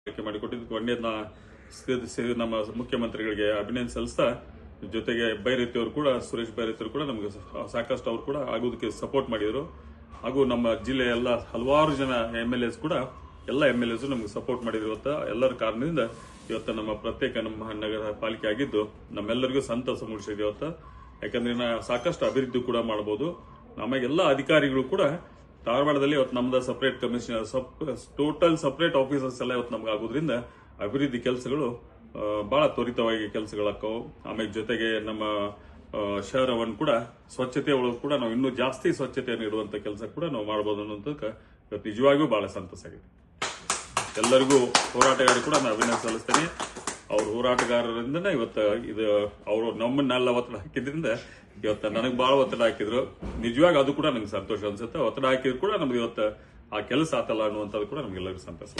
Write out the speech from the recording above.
ಆಯ್ಕೆ ಮಾಡಿಕೊಟ್ಟಿದ್ದಕ್ಕೆ ನಮ್ಮ ಮುಖ್ಯಮಂತ್ರಿಗಳಿಗೆ ಅಭಿನಂದನೆ ಸಲ್ಲಿಸ್ತಾ, ಜೊತೆಗೆ ಬೈರತಿ ಅವರು ಕೂಡ, ಸುರೇಶ್ ಬೈರತಿ ಅವರು ಕೂಡ ನಮಗೆ ಸಾಕಷ್ಟು ಅವರು ಕೂಡ ಆಗೋದಕ್ಕೆ ಸಪೋರ್ಟ್ ಮಾಡಿದರು. ಹಾಗೂ ನಮ್ಮ ಜಿಲ್ಲೆಯ ಎಲ್ಲ ಹಲವಾರು ಜನ MLAs ಕೂಡ, ಎಲ್ಲ MLAs ನಮಗೆ ಸಪೋರ್ಟ್ ಮಾಡಿದ್ರು. ಇವತ್ತು ಎಲ್ಲರ ಕಾರಣದಿಂದ ಇವತ್ತು ನಮ್ಮ ಪ್ರತ್ಯೇಕ ನಮ್ಮ ನಗರ ಪಾಲಿಕೆ ಆಗಿದ್ದು ನಮ್ಮೆಲ್ಲರಿಗೂ ಸಂತಸ ಮೂಡಿಸಿದೆ ಇವತ್ತು. ಯಾಕಂದ್ರೆ ಸಾಕಷ್ಟು ಅಭಿವೃದ್ಧಿ ಕೂಡ ಮಾಡಬಹುದು. ನಮಗೆಲ್ಲ ಅಧಿಕಾರಿಗಳು ಕೂಡ ಧಾರವಾಡದಲ್ಲಿ ಇವತ್ತು ನಮ್ದು separate commissioner, total separate officers ಎಲ್ಲ ಇವತ್ತು ನಮ್ಗೆ ಆಗೋದ್ರಿಂದ ಅಭಿವೃದ್ಧಿ ಕೆಲಸಗಳು ಬಹಳ ತ್ವರಿತವಾಗಿ ಕೆಲಸಗಳಾಕವು. ಆಮೇಲೆ ಜೊತೆಗೆ ನಮ್ಮ ಶಹರವನ್ನು ಕೂಡ ಸ್ವಚ್ಛತೆ ಒಳಗೆ ಕೂಡ ನಾವು ಇನ್ನೂ ಜಾಸ್ತಿ ಸ್ವಚ್ಛತೆಯನ್ನು ಇಡುವಂತ ಕೆಲಸ ಕೂಡ ನಾವು ಮಾಡಬಹುದು ಅನ್ನೋದಕ್ಕೆ ಇವತ್ತು ನಿಜವಾಗಿಯೂ ಬಹಳ ಸಂತಸ ಆಗಿದೆ. ಎಲ್ಲರಿಗೂ ಹೋರಾಟಗಾರರು ಕೂಡ ನಾನು ಅಭಿನಂದನೆ ಸಲ್ಲಿಸ್ತೇನೆ. ಅವ್ರ ಹೋರಾಟಗಾರರಿಂದನೇ ಇವತ್ತು ಇದು ಅವರು ನಮ್ಮನ್ನೆಲ್ಲ ಒತ್ತಡ ಹಾಕಿದ್ರಿಂದ ಇವತ್ತು ನನಗೆ ಬಹಳ ಒತ್ತಡ ಹಾಕಿದ್ರು. ನಿಜವಾಗಿ ಅದು ಕೂಡ ನಂಗೆ ಸಂತೋಷ ಅನ್ಸುತ್ತೆ. ಒತ್ತಡ ಹಾಕಿದ್ರು ಕೂಡ ನಮ್ಗೆ ಇವತ್ತು ಆ ಕೆಲಸ ಆತಲ್ಲ ಅನ್ನುವಂಥದ್ದು ಕೂಡ ನಮ್ಗೆಲ್ಲರಿಗೂ ಸಂತೋಷ.